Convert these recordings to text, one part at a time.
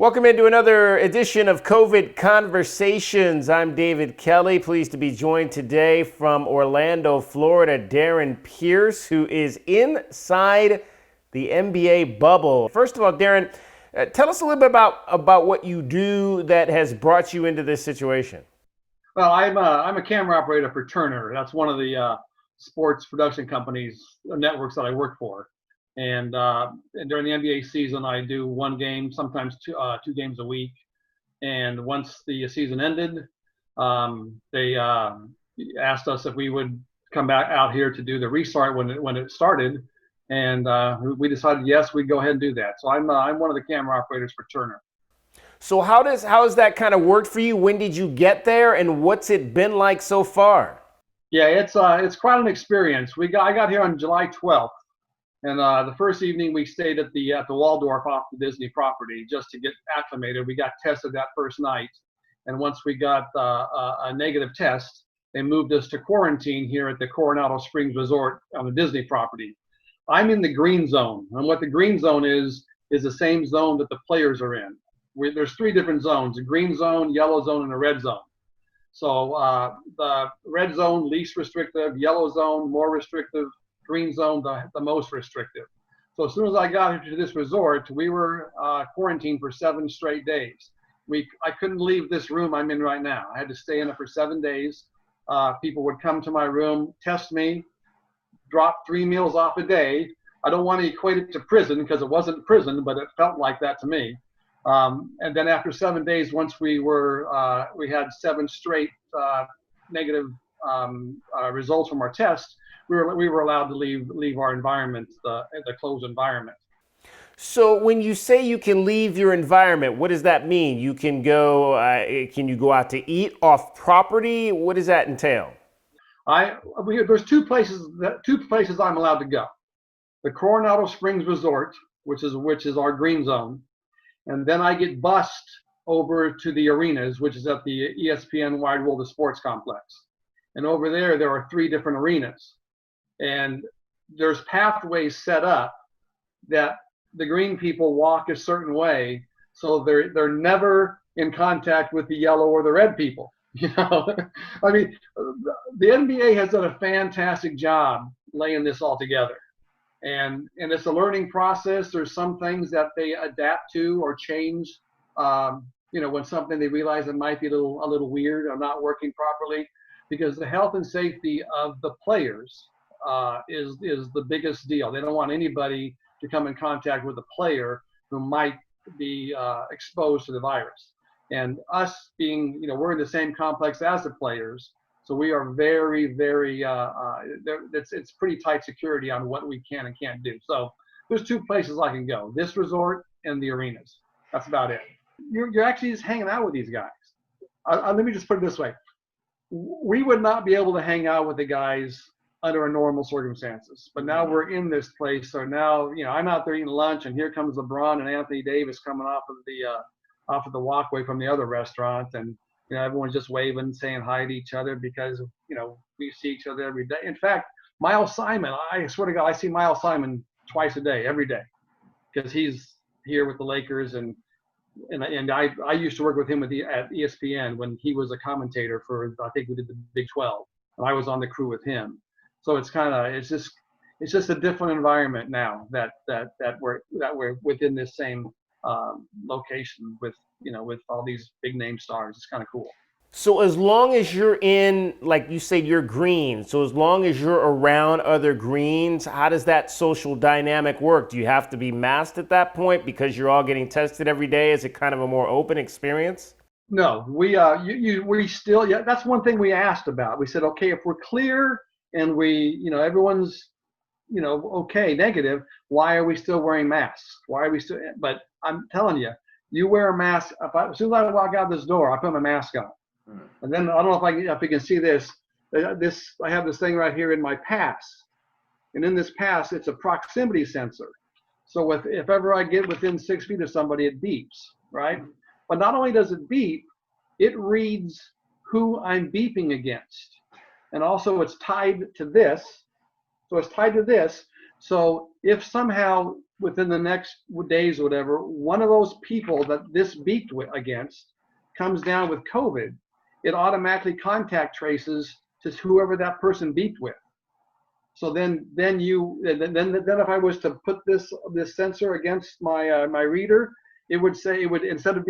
Welcome into another edition of COVID Conversations. I'm David Kelly, pleased to be joined today from Orlando, Florida, Darrin Pierce, who is inside the NBA bubble. First of all, Darrin, tell us a little bit about what you do that has brought you into this situation. Well, I'm a camera operator for Turner. That's one of the sports production companies, networks that I work for. And during the NBA season, I do one game, sometimes two games a week. And once the season ended, they asked us if we would come back out here to do the restart when it started. And we decided, yes, we'd go ahead and do that. So I'm one of the camera operators for Turner. So how has that kind of worked for you? When did you get there, and what's it been like so far? Yeah, it's quite an experience. I got here on July 12th. And the first evening we stayed at the Waldorf off the Disney property just to get acclimated. We got tested that first night, and once we got a negative test, they moved us to quarantine here at the Coronado Springs Resort on the Disney property. I'm in the green zone, and what the green zone is the same zone that the players are in. There's three different zones: a green zone, yellow zone, and a red zone. So the red zone, least restrictive; yellow zone, more restrictive; green zone, the most restrictive. So as soon as I got into this resort, we were quarantined for 7 straight days. I couldn't leave this room I'm in right now. I had to stay in it for 7 days. People would come to my room, test me, drop 3 meals off a day. I don't want to equate it to prison because it wasn't prison, but it felt like that to me. And then after 7 days, once we had 7 straight negative results from our test, we were allowed to leave our environment, the closed environment. So when you say you can leave your environment, what does that mean? You can go, can you go out to eat off property? What does that entail? There's two places I'm allowed to go. The Coronado Springs Resort, which is our green zone, and then I get bused over to the arenas, which is at the ESPN Wide World of Sports Complex. And over there are 3 different arenas. And there's pathways set up that the green people walk a certain way, so they're never in contact with the yellow or the red people. You know, I mean, the NBA has done a fantastic job laying this all together, and it's a learning process. There's some things that they adapt to or change. When something they realize it might be a little weird or not working properly, because the health and safety of the players is the biggest deal. They don't want anybody to come in contact with a player who might be exposed to the virus. And us being, we're in the same complex as the players, so we are very, very, it's pretty tight security on what we can and can't do. So there's 2 places I can go: this resort and the arenas. That's about it. You're actually just hanging out with these guys. Let me just put it this way. We would not be able to hang out with the guys under normal circumstances, but now we're in this place. So now, I'm out there eating lunch, and here comes LeBron and Anthony Davis coming off of the walkway from the other restaurant, and everyone's just waving, saying hi to each other because we see each other every day. In fact, Miles Simon, I swear to God, I see Miles Simon twice a day, every day, because he's here with the Lakers, and I used to work with him at ESPN when he was a commentator for, I think we did the Big 12, and I was on the crew with him. So it's just a different environment now that we're within this same location with all these big name stars. It's kind of cool. So as long as you're in, like you said, you're green. So as long as you're around other greens, how does that social dynamic work? Do you have to be masked at that point because you're all getting tested every day? Is it kind of a more open experience? No, we still, that's one thing we asked about. We said, okay, if we're clear and everyone's, okay, negative, why are we still wearing masks? Why are we still, but I'm telling you, you wear a mask. As soon as I walk out this door, I put my mask on. And then I don't know if you can see this. I have this thing right here in my pass, and in this pass, it's a proximity sensor. So if ever I get within 6 feet of somebody, it beeps, right? But not only does it beep, it reads who I'm beeping against, and also it's tied to this. So it's tied to this. So if somehow within the next days or whatever, one of those people that this beeped against comes down with COVID, it automatically contact traces to whoever that person beeped with. So then if I was to put this sensor against my reader, it would instead of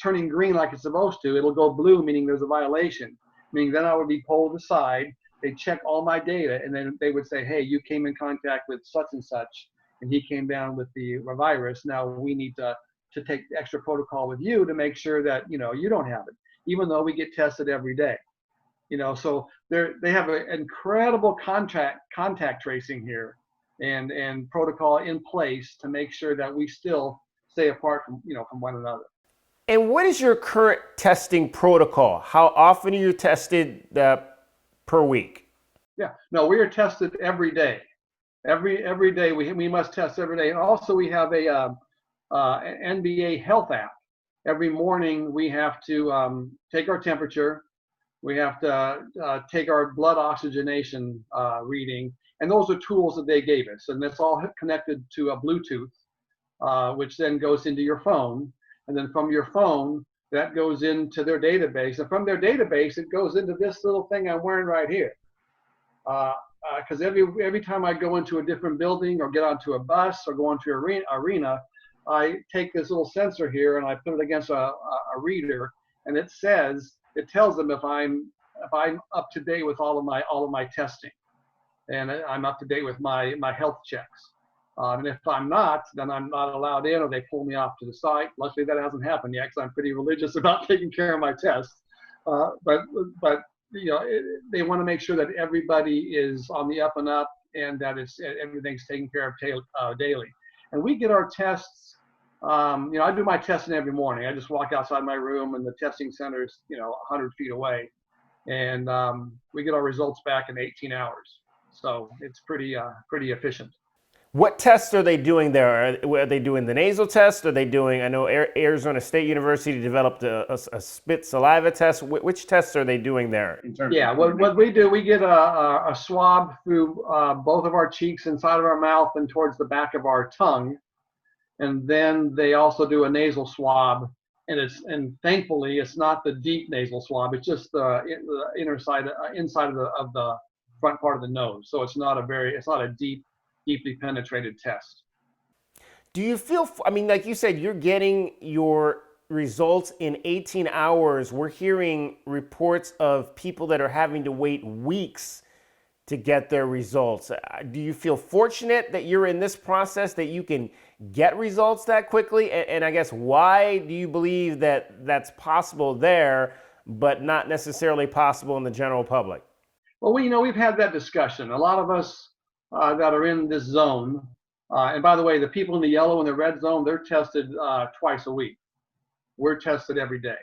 turning green like it's supposed to, it'll go blue, meaning there's a violation. Meaning then I would be pulled aside. They check all my data, and then they would say, hey, you came in contact with such and such, and he came down with the virus. Now we need to take extra protocol with you to make sure that you don't have it, even though we get tested every day. So they have an incredible contact tracing here, and protocol in place to make sure that we still stay apart from one another. And what is your current testing protocol? How often are you tested per week? Yeah, no, we are tested every day. Every day we must test every day, and also we have an NBA health app. Every morning we have to take our temperature. We have to take our blood oxygenation reading, and those are tools that they gave us, and that's all connected to a Bluetooth, which then goes into your phone, and then from your phone that goes into their database, and from their database it goes into this little thing I'm wearing right here. Because every time I go into a different building or get onto a bus or go into an arena, I take this little sensor here and I put it against a reader, and it tells them if I'm up to date with all of my testing, and I'm up to date with my health checks. And if I'm not, then I'm not allowed in, or they pull me off to the side. Luckily, that hasn't happened yet, because I'm pretty religious about taking care of my tests. But they want to make sure that everybody is on the up and up, and that everything's taken care of daily. And we get our tests. I do my testing every morning. I just walk outside my room, and the testing center is 100 feet away, and we get our results back in 18 hours. So it's pretty efficient. What tests are they doing there? Are they doing the nasal test? Are they doing? I know Arizona State University developed a spit saliva test. Which tests are they doing there? What we do, we get a swab through both of our cheeks, inside of our mouth, and towards the back of our tongue. And then they also do a nasal swab, and thankfully it's not the deep nasal swab. It's just the inside of the front part of the nose. So it's not a deeply penetrated test. Do you feel? I mean, like you said, you're getting your results in 18 hours. We're hearing reports of people that are having to wait weeks to get their results. Do you feel fortunate that you're in this process, that you can get results that quickly? And I guess, why do you believe that that's possible there, but not necessarily possible in the general public? Well, we've had that discussion. A lot of us that are in this zone, and by the way, the people in the yellow and the red zone, they're tested twice a week. We're tested every day.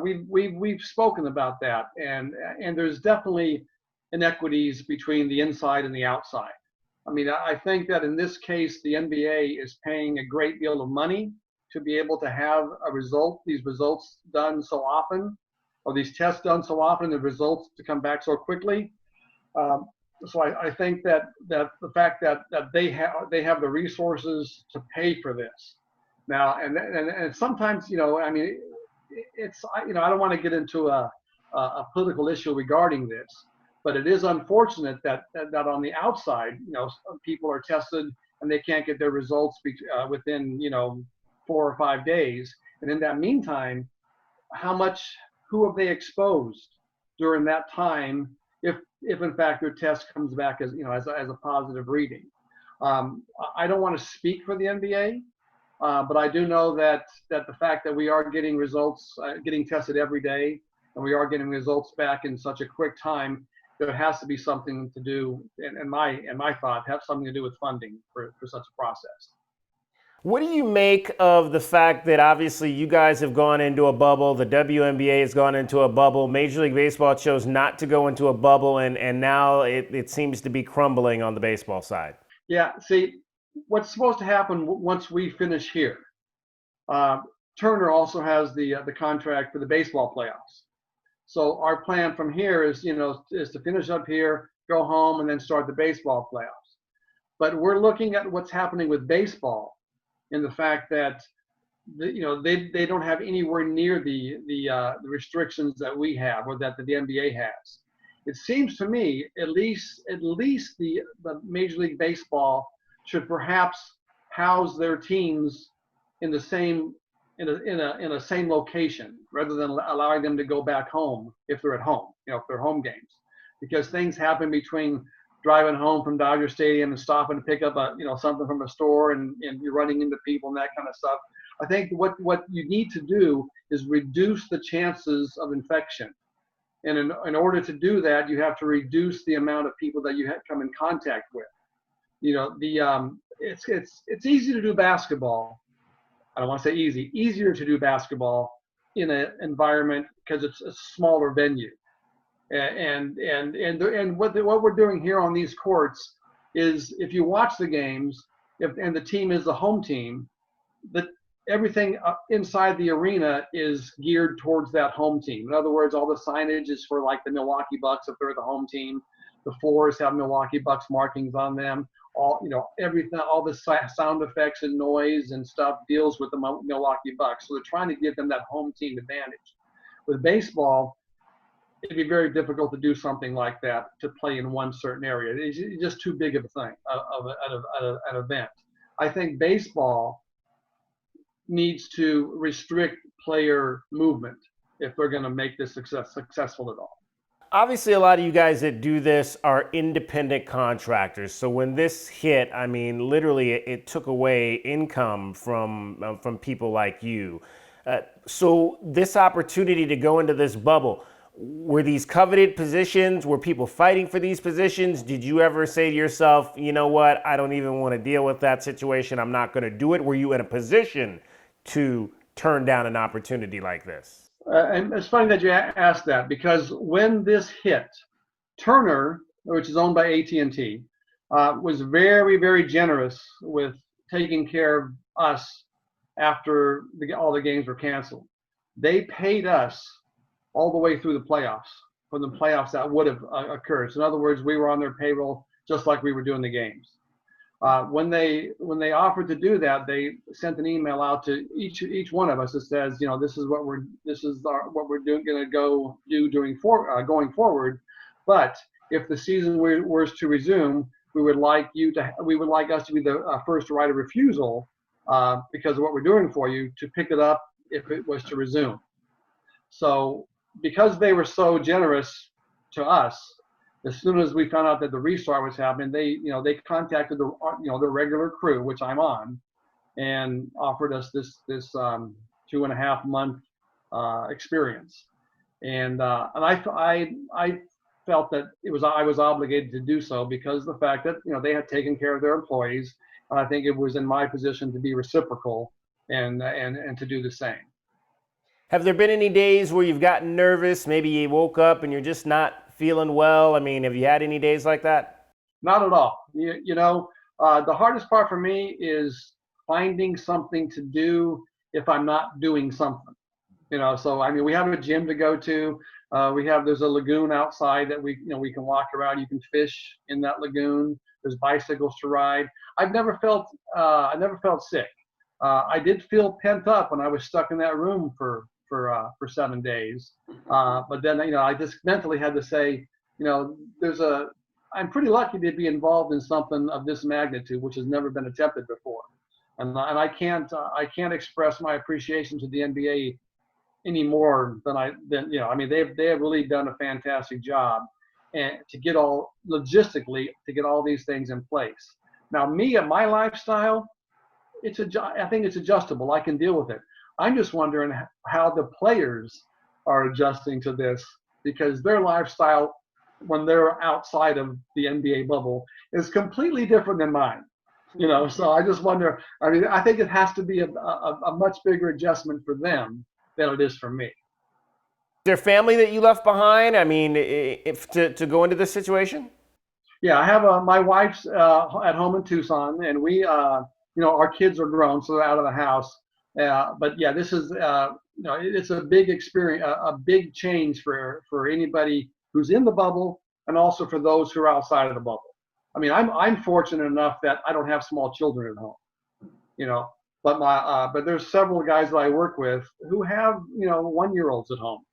We've spoken about that, and there's definitely inequities between the inside and the outside. I mean, I think that in this case, the NBA is paying a great deal of money to be able to have these results done so often, or these tests done so often, the results to come back so quickly. So I think that the fact that they have the resources to pay for this now, and sometimes, it's, I don't want to get into a political issue regarding this, but it is unfortunate that on the outside, people are tested and they can't get their results within 4 or 5 days, and in that meantime, who have they exposed during that time, if in fact their test comes back as a positive reading. I don't want to speak for the NBA, but I do know that the fact that we are getting results, getting tested every day, and we are getting results back in such a quick time, there has to be something to do, and my thought, have something to do with funding for such a process. What do you make of the fact that obviously you guys have gone into a bubble, the WNBA has gone into a bubble, Major League Baseball chose not to go into a bubble, and now it seems to be crumbling on the baseball side? Yeah, see, what's supposed to happen once we finish here, Turner also has the contract for the baseball playoffs. So our plan from here is to finish up here, go home, and then start the baseball playoffs. But we're looking at what's happening with baseball, and the fact that they don't have anywhere near the restrictions that we have, or that the NBA has. It seems to me, at least the Major League Baseball should perhaps house their teams in the same in a same location, rather than allowing them to go back home if they're at home, if they're home games, because things happen between driving home from Dodger Stadium and stopping to pick up something from a store, and you're running into people and that kind of stuff. I think what you need to do is reduce the chances of infection. And in order to do that, you have to reduce the amount of people that you come in contact with. It's easy to do basketball. I don't want to say easier to do basketball in an environment because it's a smaller venue. And what we're doing here on these courts is, if you watch the games, and the team is the home team, that everything inside the arena is geared towards that home team. In other words, all the signage is for like the Milwaukee Bucks if they're the home team. The floors have Milwaukee Bucks markings on them. Everything, all the sound effects and noise and stuff deals with the Milwaukee Bucks. So they're trying to give them that home team advantage. With baseball, it'd be very difficult to do something like that, to play in one certain area. It's just too big of a thing, of an event. I think baseball needs to restrict player movement if they're going to make this successful at all. Obviously, a lot of you guys that do this are independent contractors. So when this hit, I mean, literally, it took away income from people like you. So this opportunity to go into this bubble, were these coveted positions? Were people fighting for these positions? Did you ever say to yourself, you know what, I don't even want to deal with that situation, I'm not going to do it? Were you in a position to turn down an opportunity like this? And it's funny that you asked that, because when this hit, Turner, which is owned by AT&T, was very, very generous with taking care of us after all the games were canceled. They paid us all the way through the playoffs, from the playoffs that would have occurred. So in other words, we were on their payroll just like we were doing the games. When they offered to do that, they sent an email out to each one of us that says, this is what we're going to go do going forward. But if the season was to resume, we would like us to be the first right of refusal, because of what we're doing for you, to pick it up if it was to resume. So because they were so generous to us, as soon as we found out that the restart was happening, they contacted the regular crew, which I'm on, and offered us this 2.5 month experience. And I felt that I was obligated to do so, because of the fact that they had taken care of their employees, and I think it was in my position to be reciprocal and to do the same. Have there been any days where you've gotten nervous? Maybe you woke up and you're just not feeling well? I mean, have you had any days like that? Not at all. The hardest part for me is finding something to do if I'm not doing something. So I mean, we have a gym to go to. There's a lagoon outside that we can walk around. You can fish in that lagoon. There's bicycles to ride. I never felt sick. I did feel pent up when I was stuck in that room for 7 days. But then, I just mentally had to say, I'm pretty lucky to be involved in something of this magnitude, which has never been attempted before. And I can't express my appreciation to the NBA any more than they have really done a fantastic job, and to get all these things in place. Now, me and my lifestyle, I think it's adjustable. I can deal with it. I'm just wondering how the players are adjusting to this, because their lifestyle, when they're outside of the NBA bubble, is completely different than mine. So I just wonder. I mean, I think it has to be a much bigger adjustment for them than it is for me. Is there family that you left behind? I mean, if to go into this situation? Yeah, I have my wife's at home in Tucson, and we, our kids are grown, so they're out of the house. But yeah, this is, it's a big experience, a big change for anybody who's in the bubble, and also for those who are outside of the bubble. I mean, I'm fortunate enough that I don't have small children at home, you know, but there's several guys that I work with who have, 1-year-olds at home,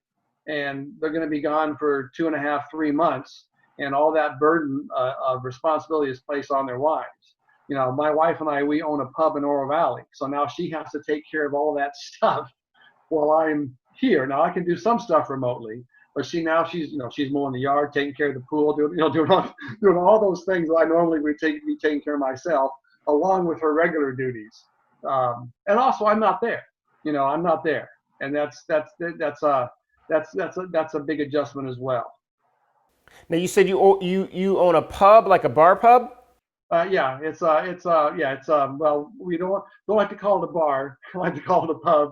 and they're going to be gone for 2.5, 3 months, and all that burden of responsibility is placed on their wives. My wife and I, we own a pub in Oro Valley, so now she has to take care of all that stuff while I'm here. Now I can do some stuff remotely, but she's mowing the yard, taking care of the pool, doing all those things that I normally would be taking care of myself, along with her regular duties. And also, I'm not there. I'm not there, and that's a big adjustment as well. Now you said you own a pub, like a bar pub? Yeah, well, we don't like to call it a bar. I like to call it a pub,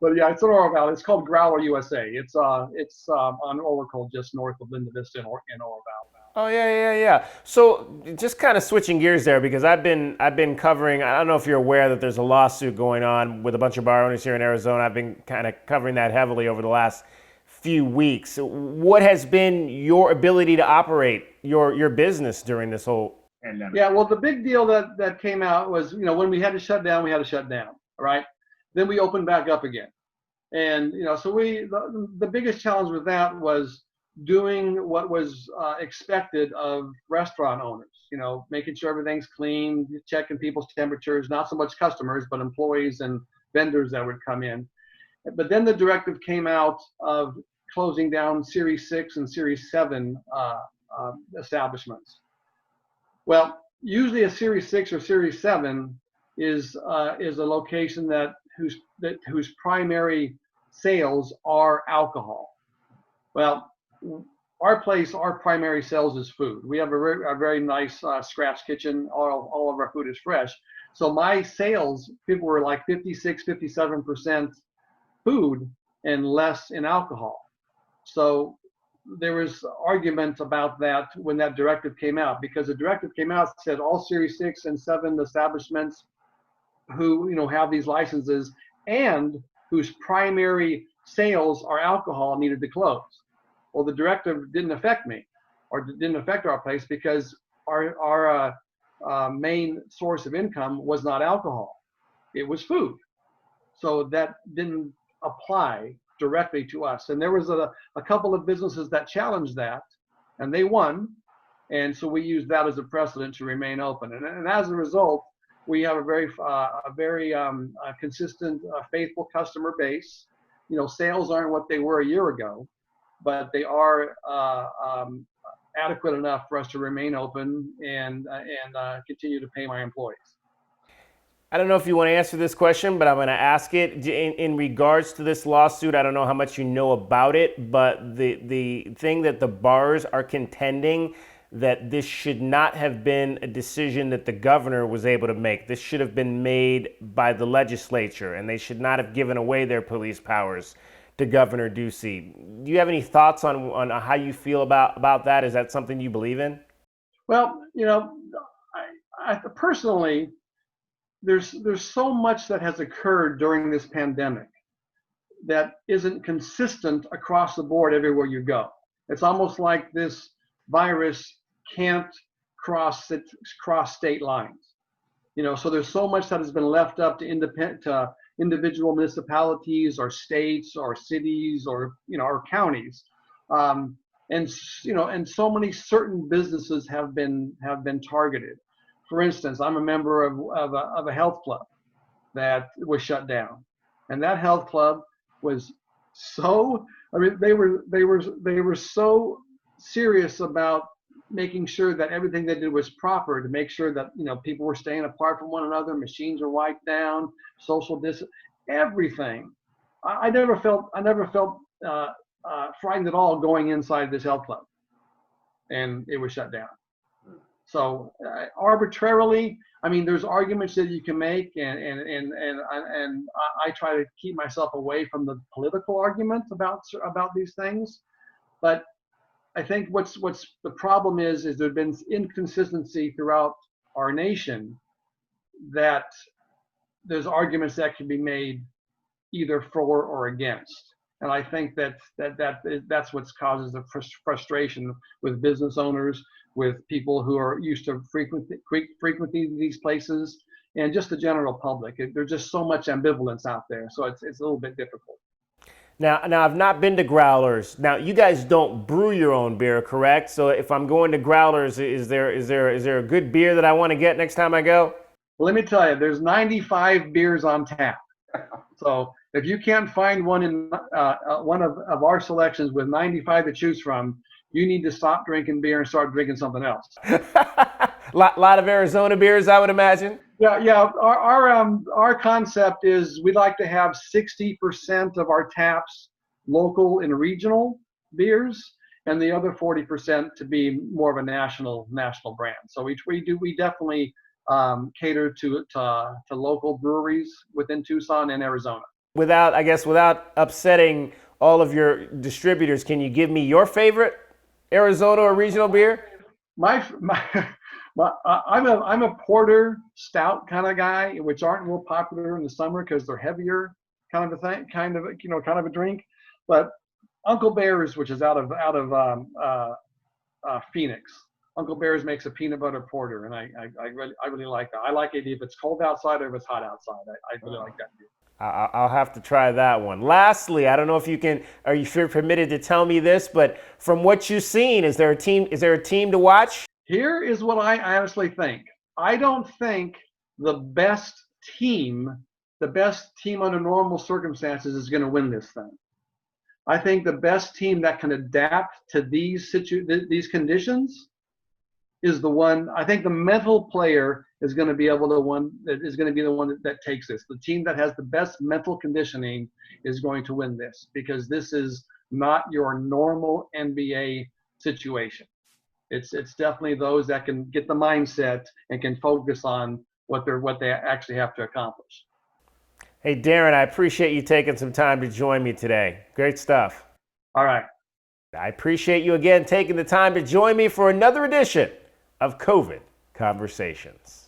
but yeah, it's in Oro Valley. It's called Growler USA. It's on Oracle, just north of Linda Vista in Oro Valley. Oh yeah. So just kind of switching gears there, because I've been covering. I don't know if you're aware that there's a lawsuit going on with a bunch of bar owners here in Arizona. I've been kind of covering that heavily over the last few weeks. What has been your ability to operate your business during this whole pandemic? Yeah, well, the big deal that came out was, when we had to shut down, right? Then we opened back up again. And, so the biggest challenge with that was doing what was expected of restaurant owners, making sure everything's clean, checking people's temperatures, not so much customers, but employees and vendors that would come in. But then the directive came out of closing down Series 6 and Series 7 establishments. Well, usually a Series 6 or Series 7 is a location whose primary sales are alcohol. Well, our primary sales is food. We have a very nice scratch kitchen. All of our food is fresh. So my sales, people were like 56, 57% food and less in alcohol. So there was argument about that when that directive came out, because the directive came out, said all Series 6 and 7 establishments who have these licenses and whose primary sales are alcohol needed to close. Well, the directive didn't affect me, or didn't affect our place, because our main source of income was not alcohol, it was food. So that didn't apply directly to us. And there was a couple of businesses that challenged that, and they won. And so we used that as a precedent to remain open. And as a result, we have a very consistent, faithful customer base. Sales aren't what they were a year ago, but they are adequate enough for us to remain open and continue to pay my employees. I don't know if you want to answer this question, but I'm going to ask it. In regards to this lawsuit, I don't know how much you know about it, but the thing that the bars are contending, that this should not have been a decision that the governor was able to make. This should have been made by the legislature, and they should not have given away their police powers to Governor Ducey. Do you have any thoughts on how you feel about that? Is that something you believe in? Well, I personally, there's so much that has occurred during this pandemic that isn't consistent across the board everywhere you go. It's almost like this virus can't cross state lines. So there's so much that has been left up to individual municipalities or states or cities or or counties, and so many certain businesses have been targeted. For instance, I'm a member of a health club that was shut down, and that health club was so. I mean, they were so serious about making sure that everything they did was proper, to make sure that people were staying apart from one another, machines were wiped down, social distance, everything. I never felt frightened at all going inside this health club, and it was shut down. So arbitrarily, I mean, there's arguments that you can make, and I try to keep myself away from the political argument about these things. But I think what's the problem is there's been inconsistency throughout our nation, that there's arguments that can be made either for or against. And I think that's what causes the frustration with business owners, with people who are used to frequenting these places, and just the general public. There's just so much ambivalence out there, so it's a little bit difficult. Now I've not been to Growlers. Now you guys don't brew your own beer, correct? So if I'm going to Growlers, is there a good beer that I want to get next time I go? Well, let me tell you, there's 95 beers on tap. So if you can't find one in one of our selections with 95 to choose from, you need to stop drinking beer and start drinking something else. lot of Arizona beers, I would imagine. Yeah. Our concept is we'd like to have 60% of our taps local and regional beers, and the other 40% to be more of a national brand. So we definitely cater to local breweries within Tucson and Arizona. Without upsetting all of your distributors, can you give me your favorite Arizona or regional beer? I'm a porter stout kind of guy, which aren't real popular in the summer because they're heavier, kind of a thing, kind of a drink. But Uncle Bear's, which is out of Phoenix, Uncle Bear's makes a peanut butter porter, and I really like that. I like it if it's cold outside or if it's hot outside. I really like that beer. I'll have to try that one. Lastly, I don't know if are you permitted to tell me this, but from what you've seen, is there a team to watch? Here is what I honestly think. I don't think the best team under normal circumstances is going to win this thing. I think the best team that can adapt to these conditions is the one. I think the mental player is going to be the one that takes this. The team that has the best mental conditioning is going to win this, because this is not your normal NBA situation. It's definitely those that can get the mindset and can focus on what they actually have to accomplish. Hey, Darrin, I appreciate you taking some time to join me today. Great stuff. All right. I appreciate you again taking the time to join me for another edition of COVID Conversations.